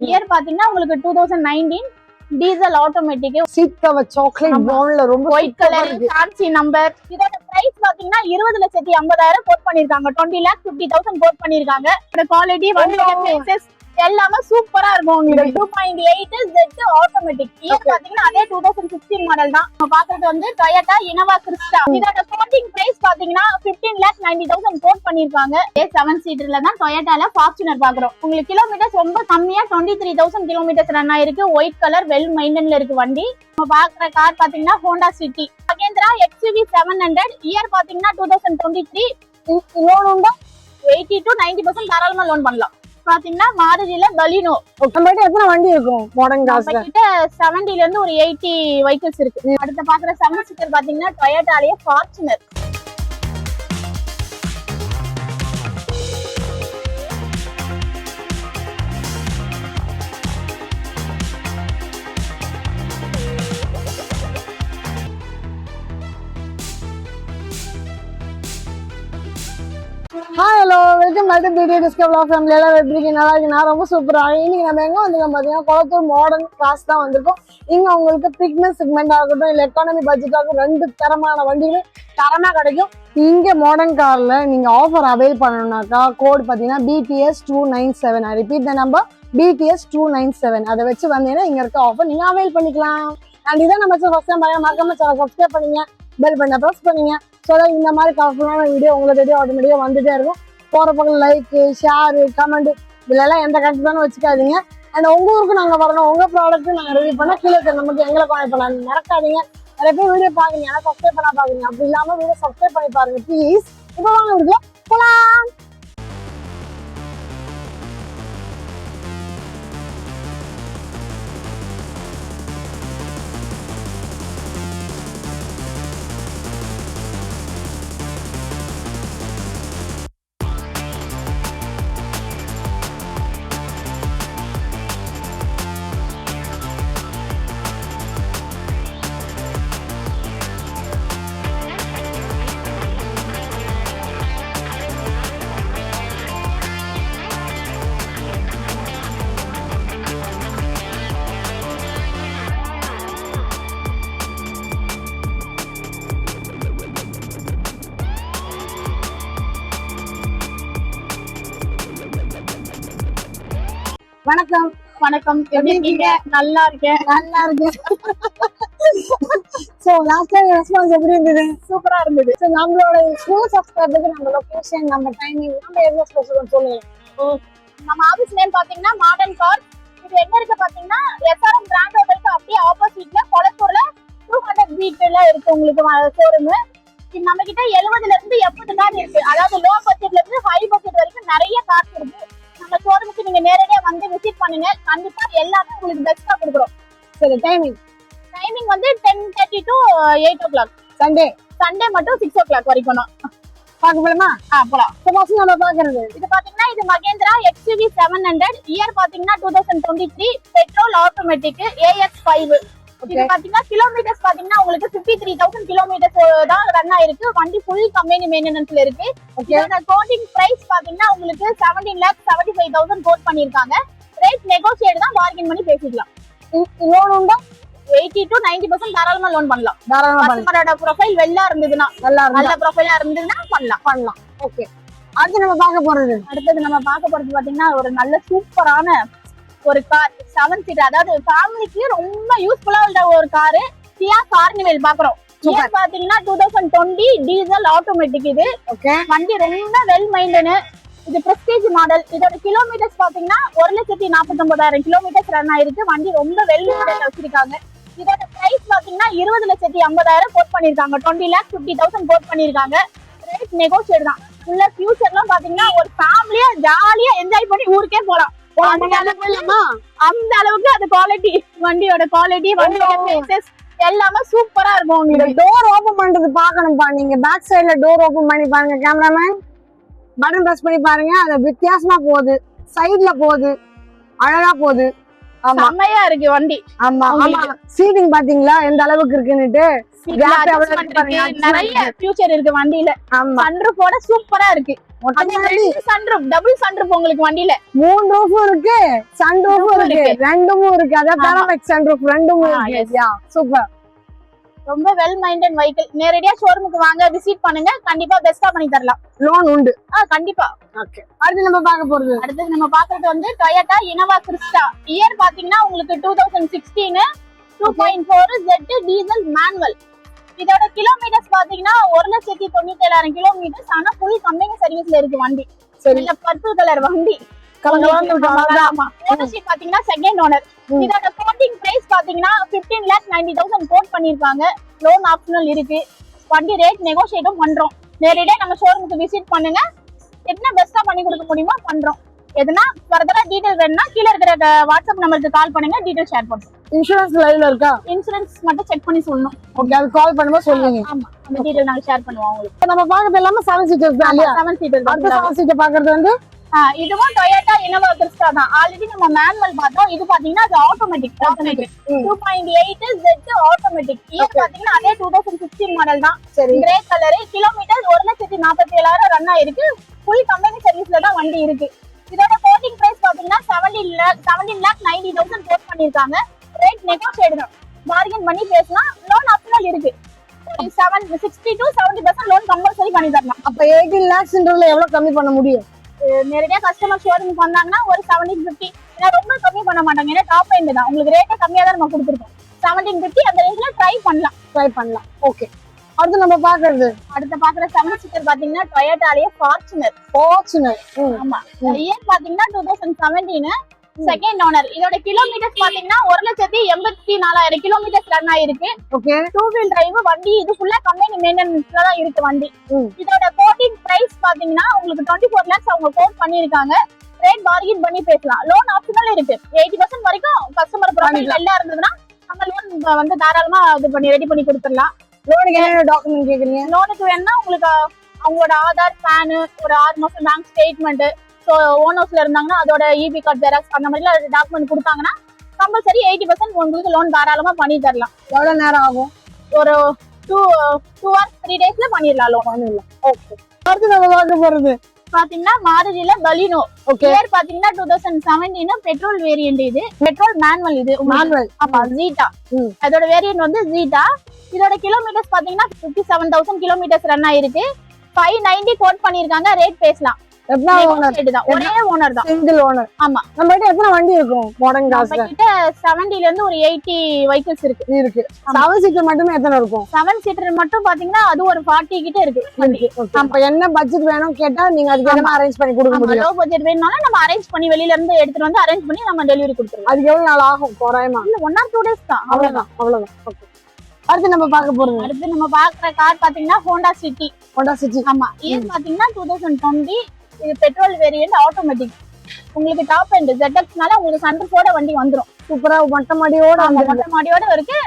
Year பாத்தீங்கன்னா உங்களுக்கு 2019 diesel automatic seat cover chocolate ப்ரவுன்ல ரொம்ப ஒயிட் கலர் ஃபேன்சி நம்பர். இதோட பிரைஸ் பாத்தீங்கன்னா 20,50,000 கோட் பண்ணிருக்காங்க. 20,50,000 கோட் பண்ணிருக்காங்க. இதோட குவாலிட்டி ஃபேஸஸ் எல்லாமே சூப்பரா இருக்கும். உங்களுக்கு 2.8 Z ஆட்டோமேட்டிக். இயர் பாத்தீங்கன்னா அதே 2016 மாடல் தான். நம்ம பாக்குறது வந்து Toyota Innova Crista. இதோட கோட்டிங் பிரைஸ் பாத்தீங்கன்னா 15,90,000 கோட் பண்ணிருக்காங்க. 7 சீட்டர்ல தான் Toyotaல Fortuner பாக்குறோம். உங்களுக்கு கிலோமீட்டர்ஸ் ரொம்ப கம்மியா 23,000 கிலோமீட்டர்ஸ் ரன் ஆயிருக்கு. ஒயிட் கலர் வெல் மெயின்டென்ல இருக்கு வண்டி. நம்ம பாக்குற கார் பாத்தீங்கன்னா Honda City. Mahindra XUV 700. Year பாத்தீங்கன்னா 2023. லோன் உண்டா 80 to 90% தாராளமா லோன் பண்ணலாம். பாத்தீங்கன்னா மாருதில பலினோ. நம்மகிட்ட எத்தனை வண்டி இருக்கும் மாடர்ன் கார்ஸ்ல? நம்மகிட்ட 70 ல இருந்து ஒரு 80 வெஹிக்கிள்ஸ் இருக்கு. அடுத்து பாக்குற 7 சீட்டர் பாத்தீங்கன்னா Toyotaலயே Fortuner. Hi hello welcome back to PD discover vlog family. எல்லாம் எப்படி இருக்கீங்க? நல்லா இருக்கு. நான் ரொம்ப சூப்பராக. இன்னைக்கு நம்ம எங்க வந்திருக்கோம் பாத்தீங்கன்னா கொளத்தூர் மாடர்ன் கார்ஸ் தான் வந்திருக்கோம். இங்க உங்களுக்கு பிக்னிக் செக்மெண்ட் ஆகட்டும் இல்ல எக்கானமி பட்ஜெட் ஆகட்டும் 2 தரமான வண்டிகள் தரமா கிடைக்கும். இங்க மாடர்ன் கார்ல நீங்க ஆஃபர் அவைல் பண்ணணும்னாக்கா கோட் பாத்தீங்கன்னா BTS 297. I repeat the number BTS 297. அதை வச்சு வந்தீங்கன்னா இங்க இருக்க ஆஃபர் நீங்க அவைல் பண்ணிக்கலாம். அண்ட் இதான் நம்ம ஃபர்ஸ்ட் டைம் பாருங்க, மறக்காம சேனல் சப்ஸ்கிரைப் பண்ணீங்க, பெல் பட்டனை ப்ரெஸ் பண்ணீங்க. ஸோ இந்த மாதிரி கலர்ஃபுல்லான வீடியோ உங்களுக்கு ஆட்டோமேட்டிக்காக வந்துட்டே இருக்கும். போகிற பக்கம் லைக் ஷேரு கமெண்ட் இதெல்லாம் எந்த கருத்து தானே வச்சுக்காதீங்க. அண்ட் உங்க ஊருக்கு நாங்கள் வரணும், உங்கள் ப்ராடக்ட்டு நாங்கள் ரிவ்யூ பண்ணால் கீழே நமக்கு எங்களை கான்டெக்ட் பண்ணலாம். மறக்காதீங்க. நிறைய பேர் வீடியோ பார்க்குறீங்க ஆனால் சப்ஸ்கிரைப் பண்ண பார்க்குறீங்க. அப்படி இல்லாமல் வீடியோ சப்ஸ்கிரைப் பண்ணி பாருங்க ப்ளீஸ். இப்போ வாங்க வீடியோ போகலாம். வணக்கம். வணக்கம், எப்படி இருக்கீங்க? நல்லா இருக்கேன். நல்லா இருக்கேன். சோ லாஸ்ட் டைம் ரெஸ்பான்ஸ் எப்படி இருந்தது? சூப்பரா இருந்தது. சோ நம்மளோட நியூ சப்ஸ்கிரைபருக்கு நம்ம லொகேஷன் நம்ம டைமிங் நம்ம எவ்வளவு ஸ்பெஷல் சொல்லுங்க. நம்ம ஆபீஸ் நேம் பாத்தீங்கன்னா மாடர்ன் கார். இது எங்க இருக்கு பாத்தீங்கன்னா SRM பிராண்ட் ஹோட்டலுக்கு அப்படியே ஆப்போசிட்ல கொளத்தூர்ல 200 ஃபீட்ல இருக்கு உங்களுக்கு ஷோரூம். நம்ம கிட்ட 70 ல இருந்து 80 கார் இருக்கு. அதாவது லோ பட்ஜெட்ல இருந்து ஹை பட்ஜெட் வரைக்கும் நிறைய கார்ஸ் இருக்கு. நம்ம ஷோரூமுக்கு நீங்க நேரடியா வந்து விசிட் பண்ணுங்க. கண்டிப்பா எல்லாமே உங்களுக்கு பெஸ்டா கொடுக்குறோம். சரி, டைமிங் வந்து 10:30 to 8 o'clock. சண்டே மட்டும் 6 o'clock வரைக்கும் தான். பார்க்க போலாமா? போலாம். ஃபர்ஸ்ட் நம்ம பார்க்கிறது இது பாத்தீங்கன்னா இது Mahindra XUV 700. இயர் பாத்தீங்கன்னா 2023 பெட்ரோல் ஆட்டோமேட்டிக் AX5. இது பாத்தீங்கன்னா கிலோமீட்டர்ஸ் பாத்தீங்கன்னா உங்களுக்கு 53,000 கிலோமீட்டர்ஸ் தான் ரன் ஆயிருக்கு. வண்டி ஃபுல் கம்பெனி மெயின்டெனன்ஸ்ல இருக்கு. இதோட கோட்டிங் பிரைஸ் பாத்தீங்கன்னா உங்களுக்கு 17,75,000 கோட் பண்ணிருக்காங்க. ரேட் நெகோஷியேட் தான், பார்கெயின் பண்ணி பேசிக்கலாம். லோன் உண்டா 80 to 90% தாராளமா லோன் பண்ணலாம். கஸ்டமரோட ப்ரொஃபைல் நல்ல ப்ரொஃபைலா இருந்ததுன்னா பண்ணலாம். ஓகே, அடுத்து நம்ம பார்க்க போறது அடுத்தது நம்ம பார்க்க போறது பாத்தீங்கன்னா ஒரு நல்ல சூப்பரான ஒரு கார் 7 சீட்டர். அதாவது ஃபேமிலிக்கு ரொம்ப யூஸ்ஃபுல்லா உள்ள ஒரு காரு Kia Carnival பாக்குறோம். இயர் பாத்தீங்கன்னா 2020 டீசல் ஆட்டோமேட்டிக். இது வண்டி ரொம்ப வெல் மெயின்டென். இது பிரஸ்டீஜ் மாடல். இதோட கிலோமீட்டர்ஸ் பாத்தீங்கன்னா 1,49,000 கிலோமீட்டர்ஸ் ரன் ஆயிருக்கு. வண்டி ரொம்ப வெல் மெயின்டென் வச்சிருக்காங்க. இதோட பிரைஸ் பாத்தீங்கன்னா 20,50,000 கோட் பண்ணிருக்காங்க. 20,50,000 கோட் பண்ணிருக்காங்க. ரேட் நெகோஷியேட் தான். உள்ள ஃபியூச்சர்லாம் பாத்தீங்கன்னா ஒரு ஃபேமிலியா ஜாலியா என்ஜாய் பண்ணி ஊருக்கே போலாம். அந்த அளவுக்கு அது குவாலிட்டி, வண்டியோட குவாலிட்டி, வண்டியோட ஃபேஸஸ் எல்லாமே சூப்பரா இருக்கும். உங்களுக்கு டோர் ஓபன் பண்றது பார்க்கணும்பா. நீங்க பேக் சைடுல டோர் ஓபன் பண்ணி பாருங்க. கேமராமேன் பட்டன் பிரஸ் பண்ணி பாருங்க. அது வித்தியாசமா போகுது, சைடுல போகுது, அழகா போகுது. செம்மையா இருக்கு வண்டி. ஆமா, சீட்டிங் பாத்தீங்களா எந்த அளவுக்கு இருக்குன்னுட்டு. நிறைய ஃபியூச்சர் இருக்கு வண்டியில. சன்ரூஃபோட சூப்பரா இருக்கு. சன்ரூப் டபுள் சன்ரூப் உங்களுக்கு வண்டியில 3 ரூஃபும் இருக்கு, சன் ரூஃபும் இருக்கு, ரெண்டும் இருக்கு. அதான் பேராமெக்ஸ் சன் ரூஃப் ரெண்டும் இருக்கு. சூப்பர். ரொம்ப வெல் மைண்டட் வெஹிக்கிள். நேரடியா ஷோரூமுக்கு வாங்க, விசிட் பண்ணுங்க, கண்டிப்பா பெஸ்டா பண்ணி தரலாம். லோன் உண்டு. கண்டிப்பா. ஓகே, அடுத்து நம்ம பார்க்க போறது அடுத்து நம்ம பாக்குறது வந்து டொயோட்டா இனோவா கிறிஸ்டா. இயர் பாத்தீங்கன்னா உங்களுக்கு 2016 2.4 Z டீசல் மேனுவல். இதோட கிலோமீட்டர்ஸ் பாத்தீங்கன்னா 1,97,000 கிலோமீட்டர்ஸ். ஆனா ஃபுல் கம்பெனி சர்வீஸ்ல இருக்கு வண்டி. சரி, பர்பிள் கலர் வண்டி. ஓனர்ஷிப் பாத்தீங்கன்னா செகண்ட் ஓனர். இதோட கோட்டிங் பிரைஸ் பாத்தீங்கன்னா 15,90,000 கோட் பண்ணிருக்காங்க. லோன் ஆப்ஷனல் இருக்கு. வண்டி ரேட் நெகோஷியேட்டும் பண்றோம். நேரடியா நம்ம ஷோரூமுக்கு விசிட் பண்ணுங்க, என்ன பெஸ்டா பண்ணி கொடுக்க முடியுமோ பண்றோம். எதுனா ஃபர்தரா டீடைல் வேணும்னா கீழ இருக்கிற வாட்ஸ்அப் நம்பருக்கு கால் பண்ணுங்க, டீடைல் ஷேர் பண்ணுவோம். இன்சூரன்ஸ் லைவ்ல இருக்கா? இன்சூரன்ஸ் மட்டும் செக் பண்ணி சொல்லணும். ஓகே, அது கால் பண்ணும்போது சொல்லுங்க. ஆமா, அந்த டீடைல் நாங்க ஷேர் பண்ணுவோம் உங்களுக்கு. நம்ம பாக்குறது எல்லாமே 7 சீட்டர்ஸ் தான் இல்லையா? 7 சீட்டர் தான். அடுத்த 7 சீட்டர் பாக்குறது வந்து இதுவும் டொயோட்டா இனோவா கிறிஸ்டா தான். ஆல்ரெடி நம்ம மேனுவல் பார்த்தோம். இது பாத்தீங்கன்னா அது ஆட்டோமேட்டிக் 2.8 Z ஆட்டோமேட்டிக். இயர் பாத்தீங்கன்னா அதே 2016 மாடல் தான். சரி, கிரே கலர். கிலோமீட்டர் 1,47,000 ரன் ஆயிருக்கு. ஃபுல் கம்பெனி சர்வீஸ்ல தான் வண்டி இருக்கு. இதோட கோட்டிங் பிரைஸ் பாத்தீங்கன்னா 17,90,000 கோட் பண்ணிருக்காங்க. ரேட் நெகோஷியேட் தான், பார்கெயின் பண்ணி பேசலாம். லோன் ஆப்ஷனல் இருக்கு. ஒரு 60 to 70% லோன் கம்பல்சரி பண்ணி தரலாம். அப்ப 18 lakhsன்றதுல எவ்வளவு கம்மி பண்ண முடியும்? நேரடியா கஸ்டமர் ஷோரூமுக்கு வந்தாங்கன்னா ஒரு 1750. ஏன்னா ரொம்ப கம்மி பண்ண மாட்டாங்க, ஏன்னா டாப் எண்ட் தான். உங்களுக்கு ரேட்டே கம்மியா தான் நம்ம கொடுத்துருக்கோம். 1750 அந்த ரேஞ்ச்ல ட்ரை பண்ணலாம். ஓகே, அடுத்து நம்ம பாக்குறது அடுத்து பாக்குற 7 சீட்டர் பாத்தீங்கன்னா டொயோட்டாலயே ஃபார்ச்சுனர். ஆமா, இயர் பாத்தீங்கன்னா 2017 செகண்ட் ஓனர். இதோட கிலோமீட்டர்ஸ் பாத்தீங்கன்னா 1,84,000 கிலோமீட்டர்ஸ் ரன் ஆயிருக்கு. ஓகே, 2 வீல் டிரைவ் வண்டி. இது ஃபுல்லா கம்பெனி மெயின்டெனன்ஸ்ல தான் இருக்கு வண்டி. இதோட கோட்டிங் பிரைஸ் பாத்தீங்கன்னா உங்களுக்கு 24 lakhs அவங்க கோட் பண்ணிருக்காங்க. ரேட் பார்கெயின் பண்ணி பேசலாம். லோன் ஆப்ஷனல் இருக்கு. 80% வரைக்கும் கஸ்டமர் ப்ரொஃபைல் நல்லா இருந்ததுன்னா நம்ம லோன் வந்து தாராளமா இது பண்ணி ரெடி பண்ணி கொடுத்துடலாம். லோனுக்கு என்ன டாக்குமெண்ட் கேக்குறீங்க? லோனுக்கு வேணா உங்களுக்கு அவங்களோட ஆதார், பேன், ஒரு 6 மாசம் பேங்க் ஸ்டேட்மெண்ட், ஸோ ஓனர்ஸ்ல இருந்தாங்கன்னா அதோட இபி கார்டு ஜெராக்ஸ் அந்த மாதிரி டாக்குமெண்ட் கொடுத்தாங்கன்னா கம்பல்சரி 80% உங்களுக்கு லோன் தாராளமா பண்ணி தரலாம். எவ்வளவு நேரம் ஆகும்? ஒரு 2 hours 3 daysல பண்ணிடலாம் லோன். பண்ணிடலாம். ஓகே, அடுத்து நம்ம பார்க்க போறது பாத்தீங்கன்னா மாருதில பலினோ. இயர் பாத்தீங்கன்னா 2017 பெட்ரோல் வேரியன்ட். இது பெட்ரோல் மேனுவல். இது மேனுவல். ஆமா, ஜீட்டா. அதோட வேரியன்ட் வந்து ஜீட்டா. இதோட கிலோமீட்டர்ஸ் பாத்தீங்கன்னா 57,000 கிலோமீட்டர்ஸ் ரன் ஆயிருக்கு. 590 கோட் பண்ணிருக்காங்க. ரேட் பேசலாம். ஒரே ஓனர் தான், சிங்கிள் ஓனர். ஆமா, நம்ம கிட்ட எத்தனை வண்டி இருக்கும்? மாடர்ன் காஸ்ல கிட்ட 70ல இருந்து ஒரு 80 வெஹிக்கிள்ஸ் இருக்கு. 7 சீட்டர் மட்டுமே எத்தனை இருக்கும்? 7 சீட்டர் மட்டும் பாத்தீங்கன்னா அது ஒரு 40 கிட்ட இருக்கு வண்டி. அப்ப என்ன பட்ஜெட் வேணும் கேட்டா நீங்க அதுக்கு என்ன அரேஞ்ச் பண்ணி கொடுக்க முடியும்? லோ பட்ஜெட் வேணும்னாலும் நம்ம அரேஞ்ச் பண்ணி வெளியில இருந்து எடுத்துட்டு வந்து அரேஞ்ச் பண்ணி நம்ம டெலிவரி கொடுத்துருவோம். அதுக்கு எவ்வளவு நாள் ஆகும் தோராயமா? 1 or 2 days தான். அவ்வளவுதான். ஓகே, அடுத்து நம்ம பார்க்க போறது அடுத்து நம்ம பாக்குற கார் பாத்தீங்கன்னா ஹோண்டா சிட்டி. ஆமா, இயர் பாத்தீங்கன்னா 2020. இது பெட்ரோல் வேரியன்ட் ஆட்டோமேட்டிக். உங்களுக்கு டாப் எண்ட் ZX-னால உங்களுக்கு சன்ரூஃபோட வண்டி வந்துரும். சூப்பரா மொட்டை மாடியோட இருக்கு.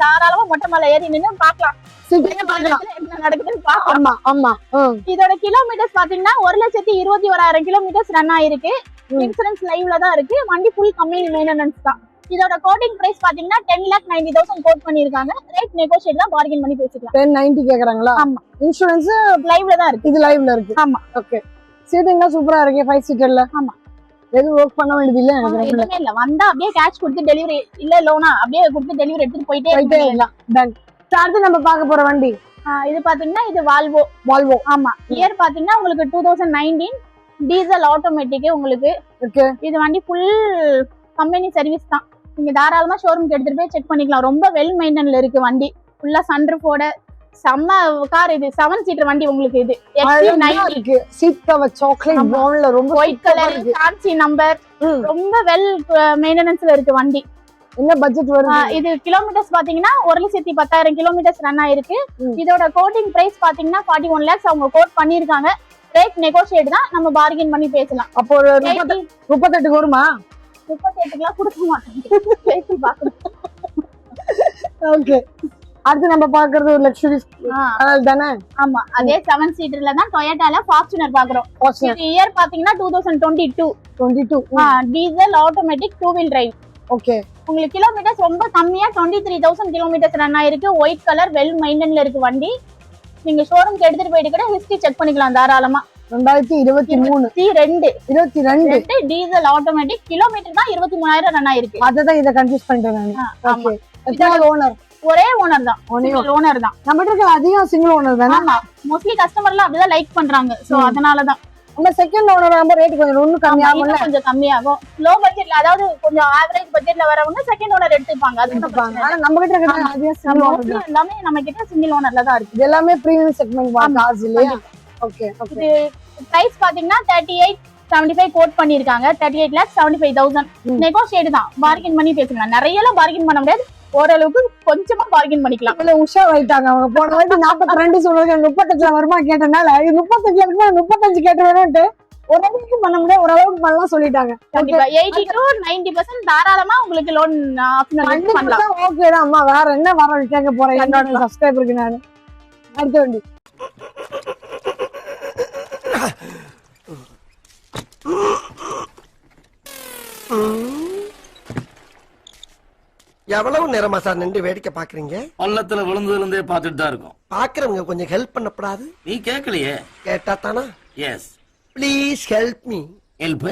தாராளமா மொட்டை மாலை ஏறி நின்னு பாக்கலாம். என்ன நடக்குதுன்னு பாக்கலாம். ஆமா. இதோட கிலோமீட்டர்ஸ் பாத்தீங்கன்னா 1,21,000 கிலோமீட்டர்ஸ் ரன் ஆயிருக்கு. இன்சூரன்ஸ் லைவ்ல தான் இருக்கு. வண்டி ஃபுல் கம்பெனி மெயின்டெனன்ஸ் தான். இதோட கோட்டிங் பிரைஸ் பாத்தீங்கன்னா 10,90,000 கோட் பண்ணிருக்காங்க. ரேட் நெகோஷியேட் தான், பார்கெயின் பண்ணி பேசிக்கலாம். 1090 கேக்குறாங்களா? ஆமா, இன்சூரன்ஸ் லைவ்ல தான் இருக்கு. இது லைவ்ல இருக்கு. ஆமா, ஓகே. சீட்டிங்லாம் சூப்பரா இருக்கு 5 சீட்டர்ல. ஆமா, எதுவும் ஒர்க் பண்ண வேண்டியது இல்ல. எனக்கு எதுவுமே இல்ல. வந்தா அப்படியே கேஷ் கொடுத்து டெலிவரி, இல்ல லோனா அப்படியே கொடுத்து டெலிவரி எடுத்துட்டு போயிட்டே இருக்கலாம். டன். அடுத்து நம்ம பார்க்க போற வண்டி இது பாத்தீங்கன்னா இது வால்வோ. ஆமா, இயர் பாத்தீங்கன்னா உங்களுக்கு 2019 டீசல் ஆட்டோமேட்டிக் உங்களுக்கு. ஓகே, இது வண்டி ஃபுல் கம்பெனி சர்வீஸ் தான். நீங்க தாராளமா ஷோரூம்க்கு எடுத்துட்டு போய் செக் பண்ணிக்கலாம். ரொம்ப வெல் மெயின்டென்ல இருக்கு வண்டி. ஃபுல்லா சன்ரூஃபோட செம்ம கார். இது 7 சீட்டர் வண்டி உங்களுக்கு. இது XC90 சீட் கவர் சாக்லேட் பிரவுன்ல ரொம்ப ஒயிட் கலர், சார்ஜி நம்பர், ரொம்ப வெல் மெயின்டெனன்ஸ்ல இருக்கு வண்டி. என்ன பட்ஜெட் வருது? இது கிலோமீட்டர்ஸ் பாத்தீங்கன்னா 1,10,000 கிலோமீட்டர்ஸ் ரன் ஆயிருக்கு. இதோட கோட்டிங் பிரைஸ் பாத்தீங்கன்னா 41 lakhs அவங்க கோட் பண்ணிருக்காங்க. ரேட் நெகோஷியேட் தான், நம்ம பார்கெயின் பண்ணி பேசலாம். அப்போ 38 வருமா? 38க்குலாம் கொடுக்க மாட்டாங்க. ஓகே, அடுத்து நம்ம பாக்குறது ஒரு லக்ஸரி தானே? ஆமா, அதே 7 சீட்டர்ல தான் டொயோட்டால ஃபார்ச்சுனர் பாக்குறோம். இயர் பாத்தீங்கன்னா 2022 diesel automatic 2 wheel drive. Okay, உங்களுக்கு கிலோமீட்டர்ஸ் ரொம்ப கம்மியா 23,000 கிலோமீட்டர்ஸ் ரன் ஆயிருக்கு. ஒயிட் கலர் வெல் மெயின்டென்ல இருக்கு வண்டி. நீங்க ஷோரூம்க்கு எடுத்துட்டு போயிட்டு கூட ஹிஸ்டரி செக் பண்ணிக்கலாம் தாராளமா. 2023 22 டீசல் ஆட்டோமேட்டிக் கிலோமீட்டர் தான் 23,000 ரன் ஆயிருக்கு. அததான் இத கன்ஃபியூஸ் பண்ணிட்டேன் நான். ஆமா. ஓகே எத்தனாவது ஓனர்? ஒரே ஓனர் தான், சிங்கிள் ஓனர் தான். நம்ம இருக்க அதிகம் சிங்கிள் ஓனர் தானே? ஆமா, மோஸ்ட்லி கஸ்டமர்லாம் அப்படிதான் லைக் பண்றாங்க. சோ அதனாலதான் நம்ம செகண்ட் ஓனர் நம்ம ரேட் கொஞ்சம் இன்னும் கம்மியாகும்ல. கொஞ்சம் கம்மியாகும். லோ பட்ஜெட்ல, அதாவது கொஞ்சம் ஆவரேஜ் பட்ஜெட்ல வரவங்க செகண்ட் ஓனர் எடுத்துப்பாங்க. அதுக்கு ஆனா நம்ம கிட்ட இருக்க அதிகம் சிங்கிள் ஓனர் தான். எல்லாமே நம்ம கிட்ட சிங்கிள் ஓனர்ல தான் இருக்கு. இது எல்லாமே பிரீமியம் செக்மெண்ட் கார்ஸ் இல்லையா? Okay okay. இது பிரைஸ் பாத்தீங்கன்னா 3875 கோட் பண்ணிருக்காங்க. 38,75,000 நெகோஷியேட் தான். பார்கெயின் பண்ணி பேசுங்க. நிறைய எல்லாம் பார்கெயின் பண்ண முடியாது, ஓரளவுக்கு கொஞ்சமா பார்கெயின் பண்ணிக்கலாம். இல்ல உஷார் ஆயிட்டாங்க அவங்க. போன வாட்டி 42 சொன்னது 38 வருமா கேட்டனால 38 இருக்குமா 35 கேட்டுவேன்ட்டு ஓரளவுக்கு பண்ண முடியாது, ஓரளவுக்கு பண்ணலாம் சொல்லிட்டாங்க. கண்டிப்பா 80 to 90% தாராளமா உங்களுக்கு லோன் ஆப்ஷன் பண்ணலாம். ஓகே தான் அம்மா. வேற என்ன வர கேட்க போறேன் என்னோட சப்ஸ்கிரைபருக்கு நான். அடுத்த வண்டி எவ்வளவு நேரமா சார் நின்று வேடிக்கை பாக்குறீங்க? பள்ளத்துல விழுந்ததுல இருந்தே பாத்துட்டு தான் இருக்கும். பாக்குறவங்க கொஞ்சம் ஹெல்ப் பண்ணப்படாது? நீ கேட்கலையே. கேட்டா தானா? Yes, please help me. Help